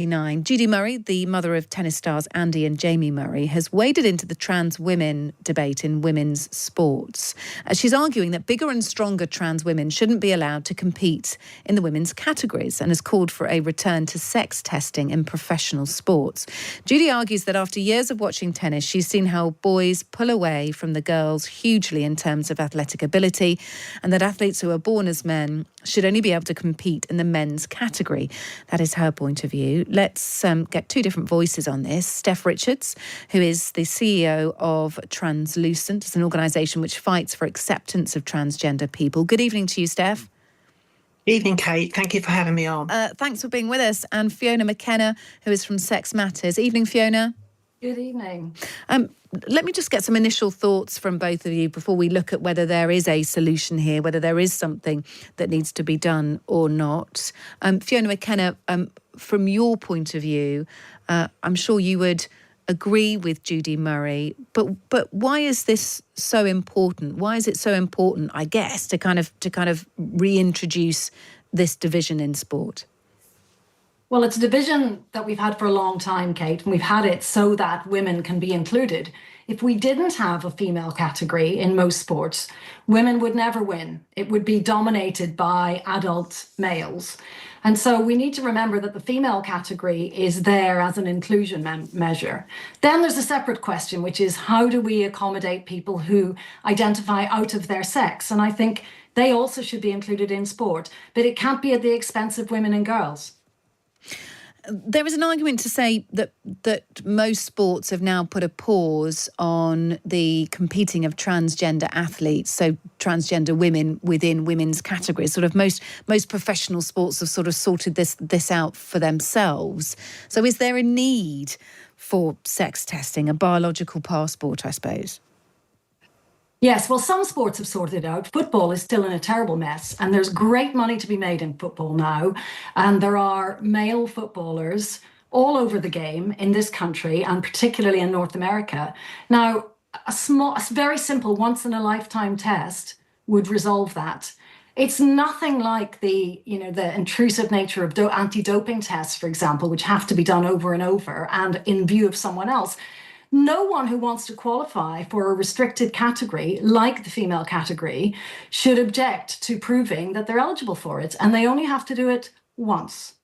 Judy Murray, the mother of tennis stars Andy and Jamie Murray, has waded into the trans women debate in women's sports. She's arguing that bigger and stronger trans women shouldn't be allowed to compete in the women's categories and has called for a return to sex testing in professional sports. Judy argues that after years of watching tennis, she's seen how boys pull away from the girls hugely in terms of athletic ability, and that athletes who are born as men should only be able to compete in the men's category. That is her point of view. Let's get two different voices on this. Steph Richards, who is the CEO of Transluscent. It's an organisation which fights for acceptance of transgender people. Good evening to you, Steph. Evening, Kate. Thank you for having me on. Thanks for being with us. And Fiona McAnena, who is from Sex Matters. Evening, Fiona. Good evening. Let me just get some initial thoughts from both of you before we look at whether there is a solution here, whether there is something that needs to be done or not. Fiona McAnena, from your point of view, I'm sure you would agree with Judy Murray, but why is this so important? Why is it so important, I guess, to kind of reintroduce this division in sport? Well, it's a division that we've had for a long time, Kate, and we've had it so that women can be included. If we didn't have a female category in most sports, women would never win. It would be dominated by adult males. And so we need to remember that the female category is there as an inclusion measure. Then there's a separate question, which is how do we accommodate people who identify out of their sex? And I think they also should be included in sport, but it can't be at the expense of women and girls. There is an argument to say that most sports have now put a pause on the competing of transgender athletes, so transgender women within women's categories. Sort of most professional sports have sort of sorted this out for themselves. So is there a need for sex testing, a biological passport, I suppose? Yes, well, some sports have sorted it out. Football is still in a terrible mess, and there's great money to be made in football now. And there are male footballers all over the game in this country, and particularly in North America. Now, a very simple once-in-a-lifetime test would resolve that. It's nothing like the intrusive nature of anti-doping tests, for example, which have to be done over and over and in view of someone else. No one who wants to qualify for a restricted category, like the female category, should object to proving that they're eligible for it. And they only have to do it once.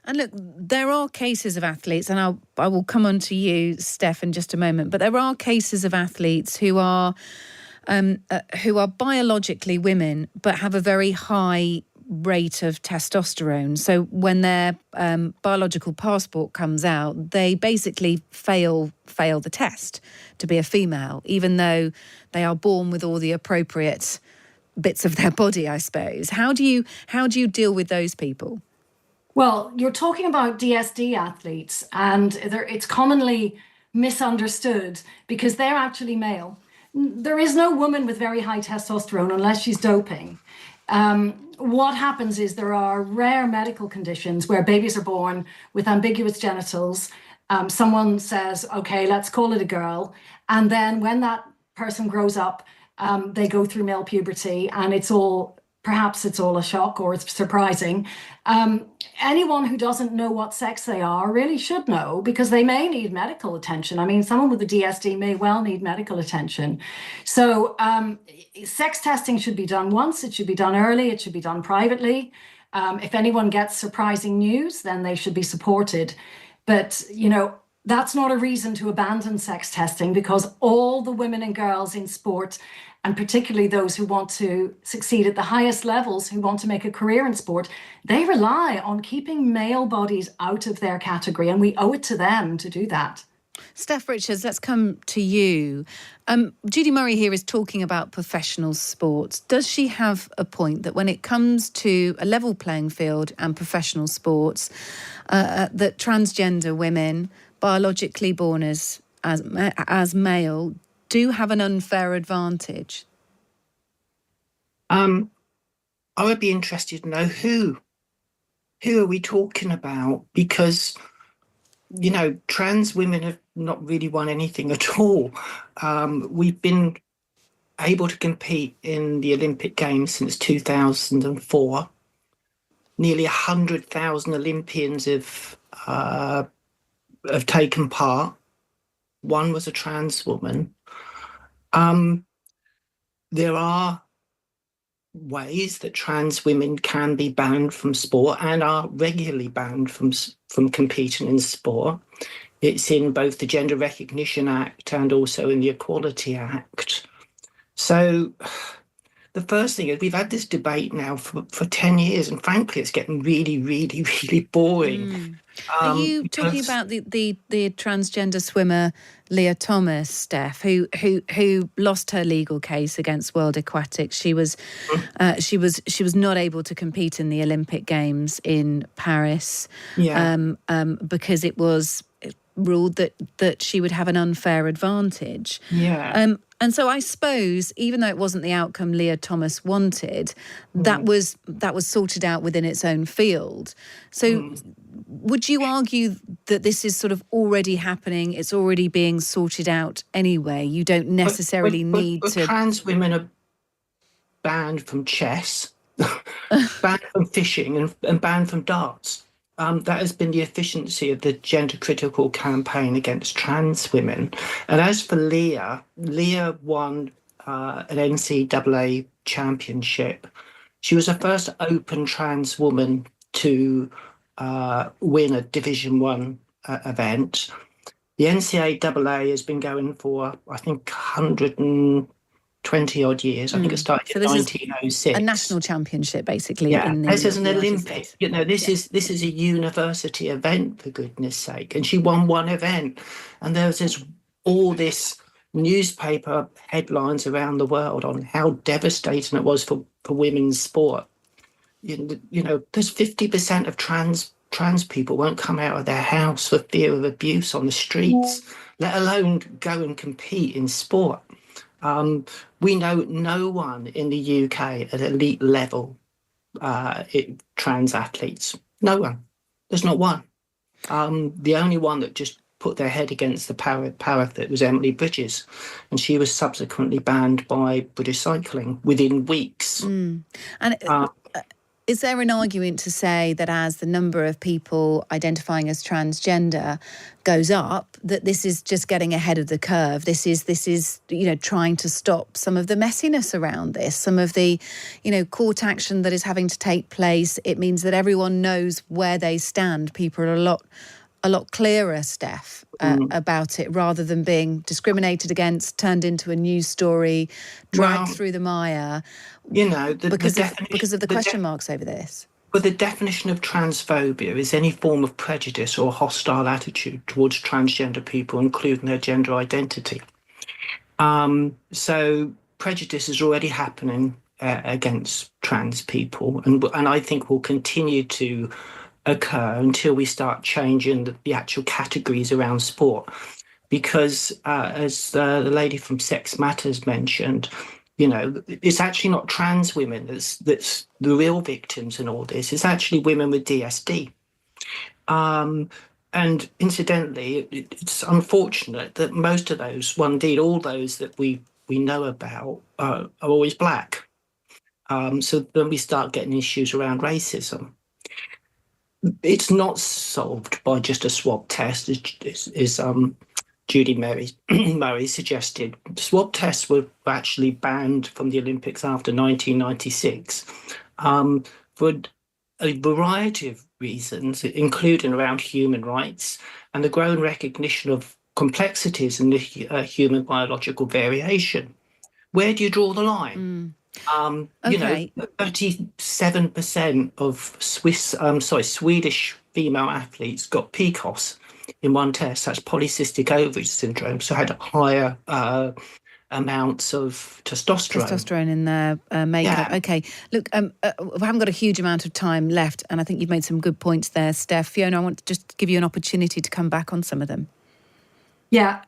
And look, there are cases of athletes, and I will come on to you, Steph, in just a moment, but there are cases of athletes who are biologically women, but have a very high rate of testosterone. So when their biological passport comes out, they basically fail the test to be a female, even though they are born with all the appropriate bits of their body, I suppose. How do you deal with those people? Well, you're talking about DSD athletes, and it's commonly misunderstood because they're actually male. There is no woman with very high testosterone unless she's doping. What happens is there are rare medical conditions where babies are born with ambiguous genitals. Someone says, okay, let's call it a girl. And then when that person grows up, they go through male puberty, and perhaps it's all a shock or it's surprising. Anyone who doesn't know what sex they are really should know, because they may need medical attention. I mean, someone with a DSD may well need medical attention. So sex testing should be done once. It should be done early. It should be done privately. If anyone gets surprising news, then they should be supported. But, that's not a reason to abandon sex testing, because all the women and girls in sport, and particularly those who want to succeed at the highest levels, who want to make a career in sport, they rely on keeping male bodies out of their category, and we owe it to them to do that. Steph Richards, let's come to you. Judy Murray here is talking about professional sports. Does she have a point that when it comes to a level playing field and professional sports, that transgender women, biologically born as male, do have an unfair advantage? I would be interested to know who are we talking about, because trans women have not really won anything at all. We've been able to compete in the Olympic Games since 2004. Nearly 100,000 Olympians have have taken part. One was a trans woman. There are ways that trans women can be banned from sport and are regularly banned from competing in sport. It's in both the Gender Recognition Act and also in the Equality Act. So the first thing is we've had this debate now for 10 years, and frankly, it's getting really, really, really boring. Are you talking about the transgender swimmer Leah Thomas, Steph, who lost her legal case against World Aquatics? She was not able to compete in the Olympic Games in Paris, because it was ruled that she would have an unfair advantage. And so I suppose, even though it wasn't the outcome Leah Thomas wanted, that was sorted out within its own field. So would you argue that this is sort of already happening? It's already being sorted out anyway. You don't necessarily need to. Trans women are banned from chess, banned from fishing, and banned from darts. That has been the efficiency of the gender critical campaign against trans women. And as for Leah won an NCAA championship. She was the first open trans woman to win a Division One event. The NCAA has been going for, I think, 120 odd years. I think it started in 1906. A national championship, basically. Yeah, this is an United Olympic. States. You know, this is a university event, for goodness sake. And she won one event, and there was all this newspaper headlines around the world on how devastating it was for women's sport. You know, there's 50% of trans people won't come out of their house for fear of abuse on the streets, let alone go and compete in sport. We know no one in the UK at elite level, trans athletes. No one. There's not one. The only one that just put their head against the parapet was Emily Bridges, and she was subsequently banned by British Cycling within weeks. And is there an argument to say that as the number of people identifying as transgender goes up, that this is just getting ahead of the curve? This is trying to stop some of the messiness around this, some of the court action that is having to take place. It means that everyone knows where they stand. People are a lot clearer, Steph, about it, rather than being discriminated against, turned into a news story, dragged through the mire. Because of the question marks over this. But the definition of transphobia is any form of prejudice or hostile attitude towards transgender people, including their gender identity. So prejudice is already happening against trans people, and I think will continue to occur until we start changing the actual categories around sport. Because as the lady from Sex Matters mentioned, it's actually not trans women that's the real victims in all this. It's actually women with DSD. And incidentally, it's unfortunate that most of those, indeed all those that we know about, are always black. So then we start getting issues around racism. It's not solved by just a swab test, as Judy Murray suggested. Swab tests were actually banned from the Olympics after 1996 for a variety of reasons, including around human rights and the growing recognition of complexities in the human biological variation. Where do you draw the line? 37% of Swedish female athletes got PCOS in one test. That's polycystic ovary syndrome, so had higher amounts of testosterone. Testosterone in their makeup. Yeah. Okay, look, we haven't got a huge amount of time left, and I think you've made some good points there, Steph. Fiona, I want to just give you an opportunity to come back on some of them. Yeah,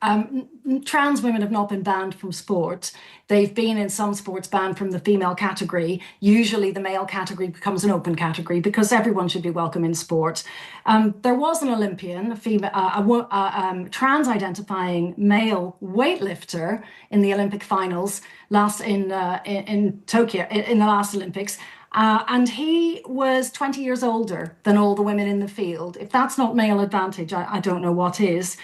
trans women have not been banned from sport. They've been in some sports banned from the female category. Usually the male category becomes an open category because everyone should be welcome in sport. There was an Olympian, a trans-identifying male weightlifter in the Olympic finals in Tokyo, in the last Olympics. And he was 20 years older than all the women in the field. If that's not male advantage, I don't know what is.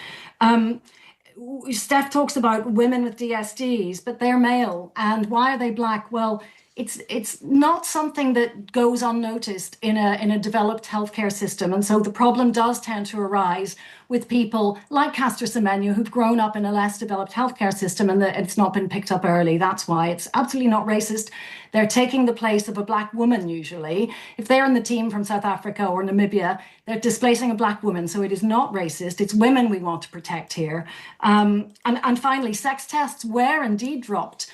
Steph talks about women with DSDs, but they're male. And why are they black? Well, it's not something that goes unnoticed in a developed healthcare system. And so the problem does tend to arise with people like Castor Semenya who've grown up in a less developed healthcare system, and that it's not been picked up early. That's why it's absolutely not racist. They're taking the place of a black woman usually. If they're in the team from South Africa or Namibia, they're displacing a black woman. So it is not racist. It's women we want to protect here. And finally, sex tests were indeed dropped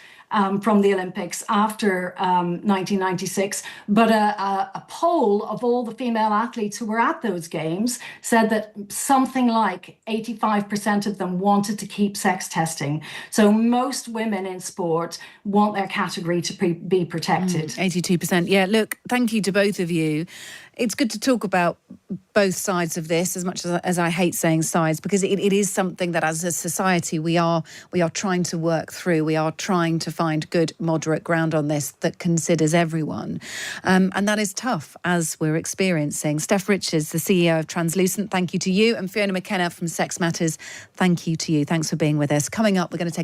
from the Olympics after 1996. But a poll of all the female athletes who were at those games said that something like 85% of them wanted to keep sex testing. So most women in sport want their category to be protected. 82%. Yeah, look, thank you to both of you. It's good to talk about both sides of this, as much as I hate saying sides, because it is something that as a society we are trying to work through. We are trying to find good moderate ground on this that considers everyone. And that is tough, as we're experiencing. Steph Richards, the CEO of Transluscent, thank you to you. And Fiona McAnena from Sex Matters, thank you to you. Thanks for being with us. Coming up, we're going to take